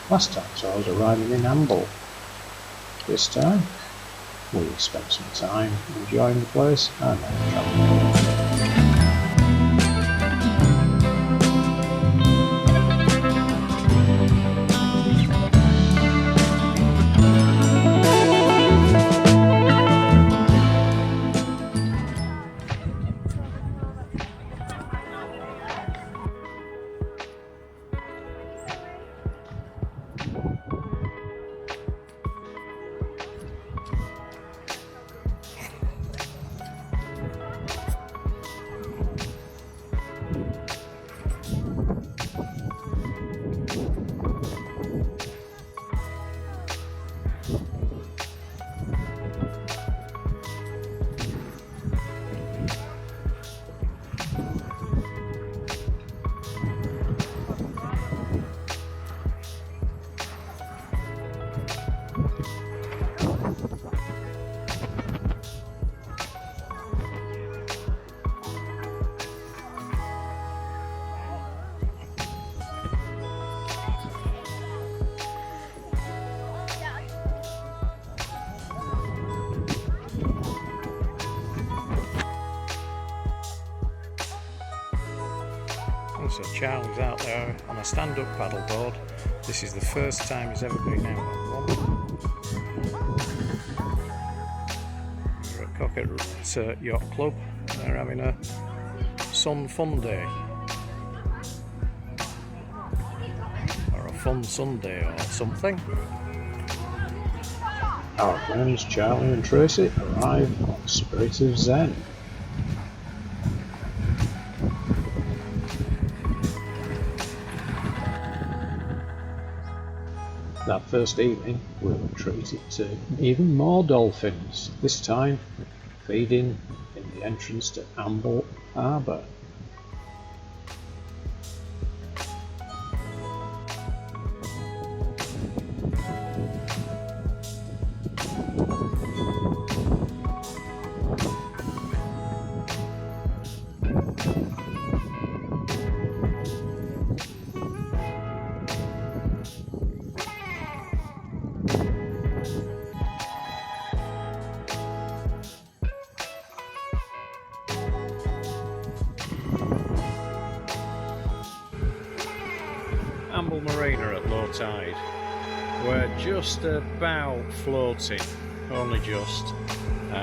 Last time saw us arriving in Amble. This time, we spent some time enjoying the place and then travelling. So Charlie's out there on a stand-up paddleboard. This is the first time he's ever been out on one. We're at Cocket Yacht Club. They're having a sun fun day. Or a fun Sunday or something. Our friends Charlie and Tracy arrive on Spirit of Zen. That first evening, we were treated to even more dolphins, this time feeding in the entrance to Amble Harbour. Amble Marina at low tide. We're just about floating, only just. You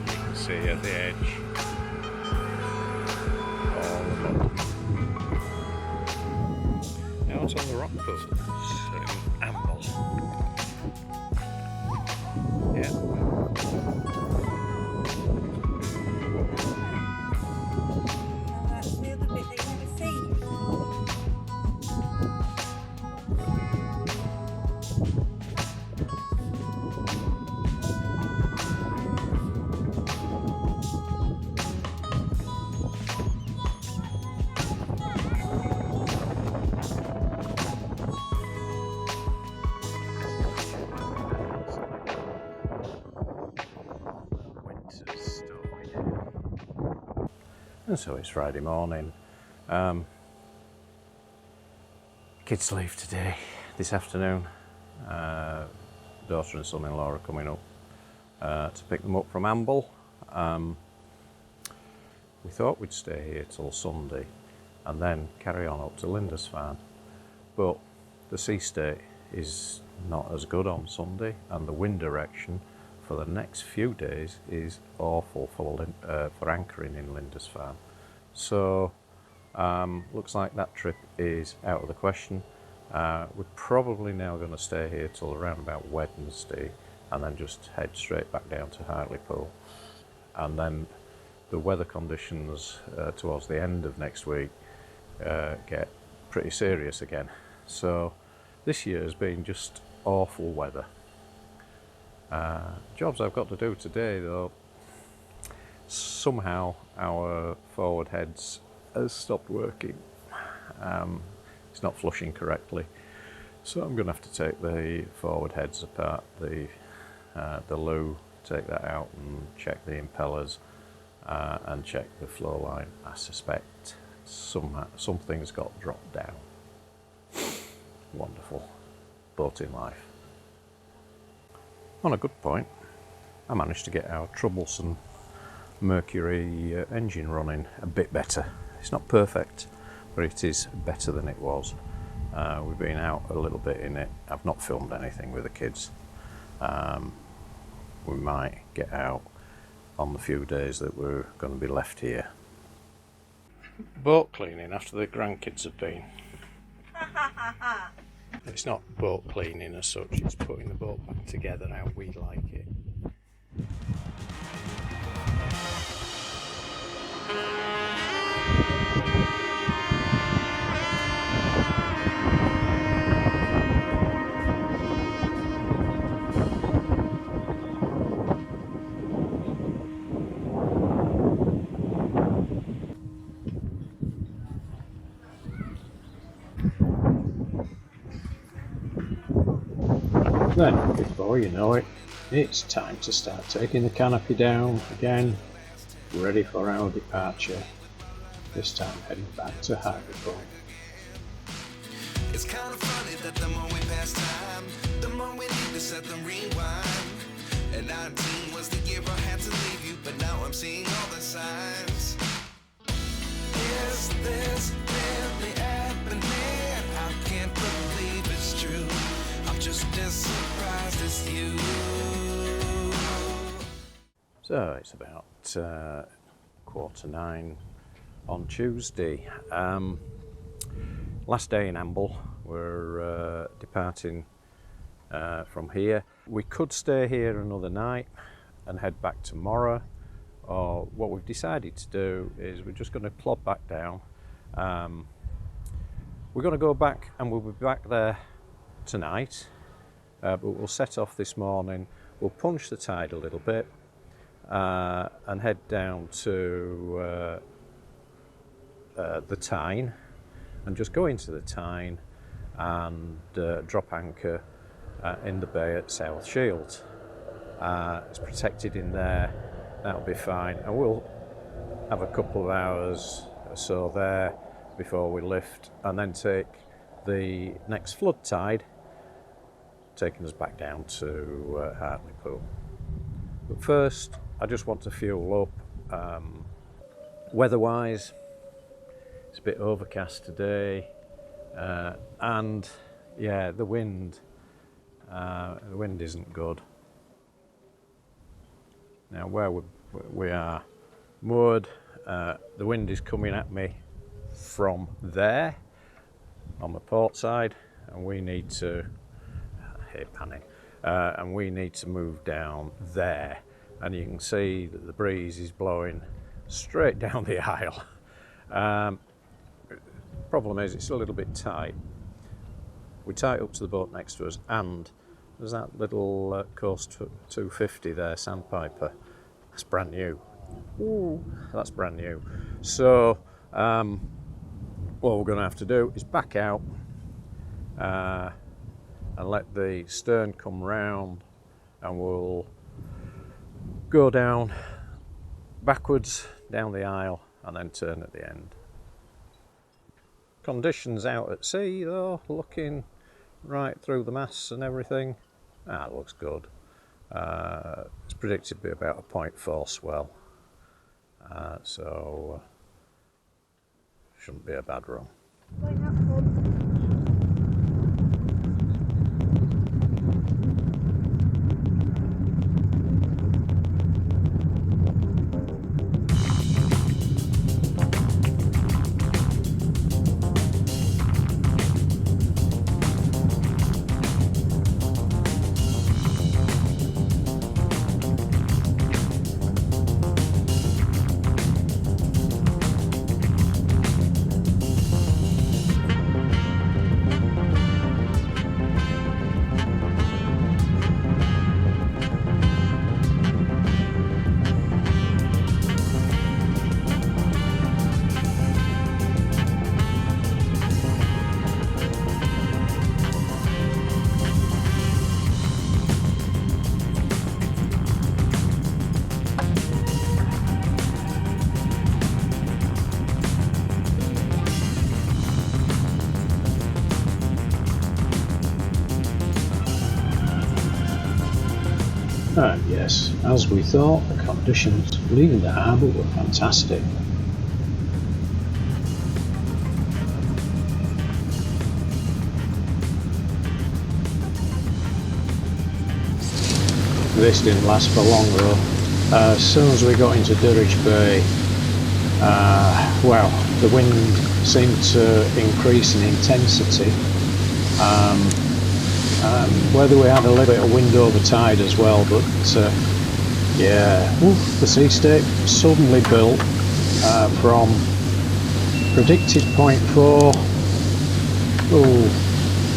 can see at the edge. Now it's on the rock pools in Amble. Yeah. And so it's Friday morning. Kids leave today, this afternoon. Daughter and son-in-law are coming up to pick them up from Amble. We thought we'd stay here till Sunday and then carry on up to Lindisfarne. But the sea state is not as good on Sunday, and the wind direction for the next few days is awful for anchoring in Lindisfarne. So looks like that trip is out of the question. We're probably now going to stay here till around about Wednesday and then just head straight back down to Hartlepool. And then the weather conditions towards the end of next week get pretty serious again. So this year has been just awful weather. Jobs I've got to do today though, somehow our forward heads has stopped working. It's not flushing correctly, so I'm going to have to take the forward heads apart, the loo, take that out and check the impellers and check the flow line. I suspect something's got dropped down. wonderful boating life. On a good point, I managed to get our troublesome Mercury engine running a bit better. It's not perfect, but it is better than it was. We've been out a little bit in it. I've not filmed anything with the kids. We might get out on the few days that we're going to be left here. Boat cleaning after the grandkids have been. It's not boat cleaning as such, it's putting the boat back together how we like it. Then, before you know it, it's time to start taking the canopy down again, ready for our departure, this time heading back to Hartlepool. It's kind of funny that the more we pass time, the more we need to set the rewind. And 19 was the year I had to leave you, but now I'm seeing all the signs. Is this really happening? I can't believe it's true. I'm just as surprised as you. So it's about 9:15 on Tuesday. Last day in Amble. We're departing from here. We could stay here another night and head back tomorrow, or what we've decided to do is we're just going to plod back down. We're going to go back and we'll be back there tonight, but we'll set off this morning. We'll punch the tide a little bit and head down to the Tyne and just go into the Tyne and drop anchor in the bay at South Shield. It's protected in there, that'll be fine, and we'll have a couple of hours or so there before we lift and then take the next flood tide taking us back down to Hartlepool. But first I just want to fuel up. Weather-wise, it's a bit overcast today, and yeah, the wind isn't good. Now where we are moored, the wind is coming at me from there on the port side, and we need to, I hate panning, and we need to move down there, and you can see that the breeze is blowing straight down the aisle. Problem is it's a little bit tight. We tie it up to the boat next to us, and there's that little Coast 250 there, sandpiper. That's brand new. Ooh, that's brand new. So what we're going to have to do is back out and let the stern come round, and we'll go down backwards down the aisle and then turn at the end. Conditions out at sea though, looking right through the masts and everything, it looks good. It's predicted to be about a 0.4 swell, so shouldn't be a bad run. And yes, as we thought, the conditions leaving the harbour were fantastic. This didn't last for long though. As soon as we got into Druridge Bay, well, the wind seemed to increase in intensity. Whether we had a little bit of wind over tide as well, but yeah, the sea state suddenly built from predicted 0.4,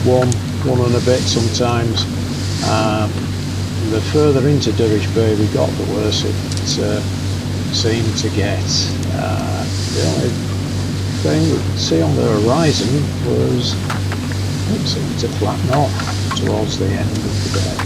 one and a bit sometimes. The further into Druridge Bay we got, the worse it seemed to get. The only thing we could see on the horizon was it seemed to flatten off towards the end of the day.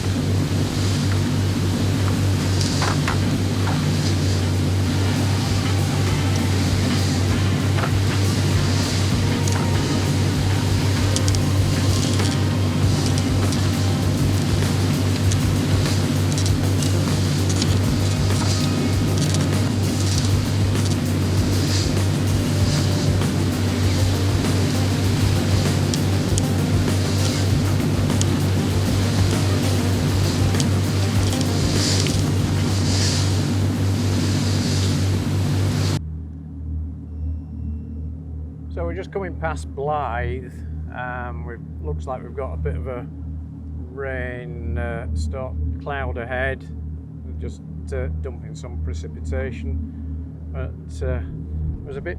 So we're just coming past Blythe. Looks like we've got a bit of a rain cloud ahead, just dumping some precipitation. But it was a bit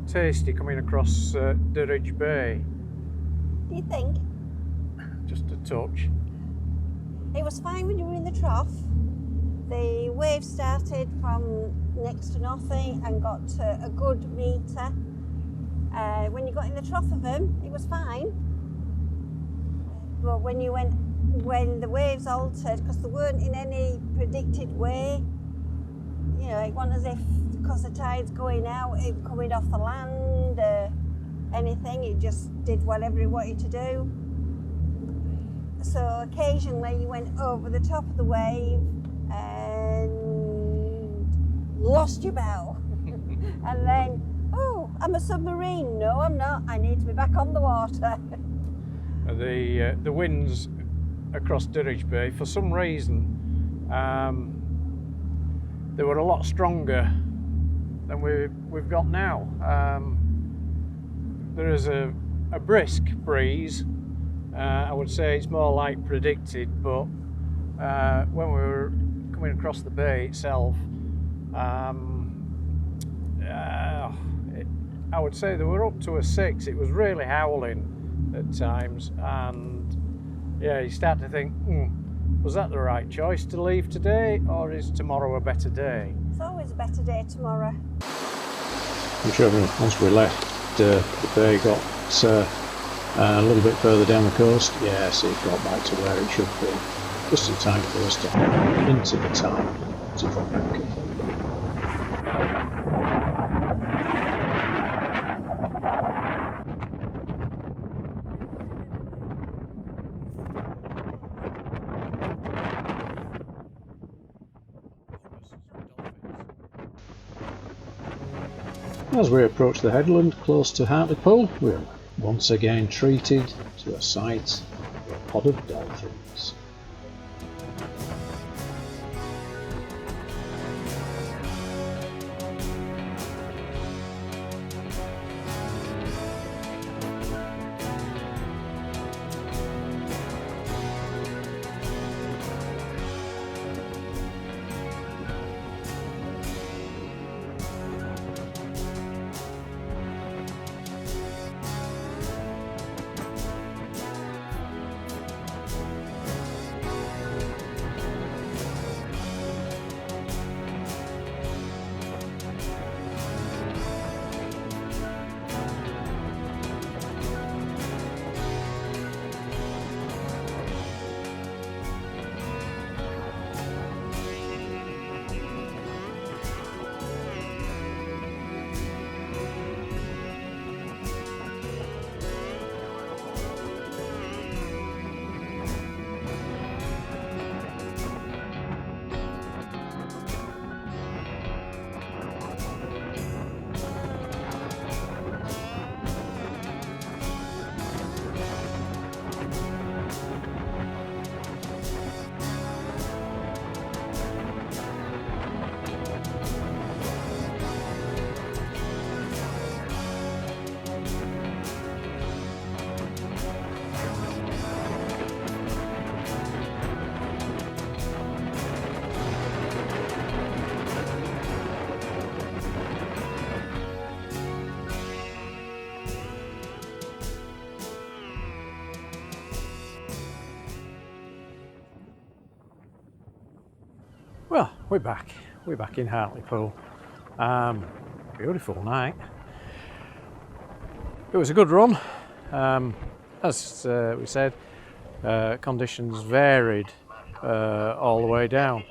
tasty coming across Druridge Bay. Do you think? Just a touch. It was fine when you were in the trough. The wave started from next to nothing and got to a good metre. When you got in the trough of them, it was fine. But when the waves altered, because they weren't in any predicted way, you know, it wasn't as if because the tide's going out, it coming off the land, anything. It just did whatever it wanted to do. So occasionally you went over the top of the wave and lost your bow. And then, oh, I'm a submarine. No, I'm not. I need to be back on the water. The winds across Druridge Bay, for some reason, they were a lot stronger than we've got now. There is a brisk breeze. I would say it's more like predicted, but when we were coming across the bay itself, I would say they were up to a 6. It was really howling at times, and yeah, you start to think, was that the right choice to leave today, or is tomorrow a better day? It's always a better day tomorrow. I'm sure once we left the bay, got a little bit further down the coast, yes, it got back to where it should be. Just in time for us to head into the town to drop anchor. As we approach the headland close to Hartlepool, we are once again treated to a sight of a pod of dolphins. we're back in Hartlepool. Beautiful night. It was a good run. As we said, conditions varied all the way down.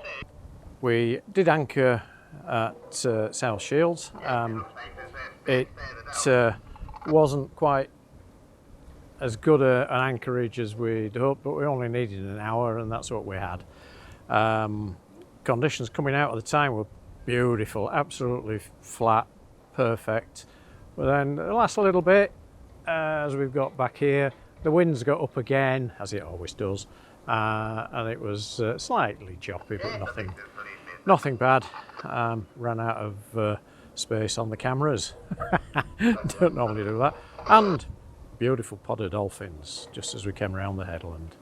We did anchor at South Shields. It wasn't quite as good an anchorage as we'd hoped, but we only needed an hour, and that's what we had. Conditions coming out at the time were beautiful, absolutely flat, perfect. But then the last little bit, as we've got back here, the winds got up again, as it always does, and it was slightly choppy, but nothing bad. Ran out of space on the cameras. Don't normally do that. And beautiful pod of dolphins just as we came around the headland.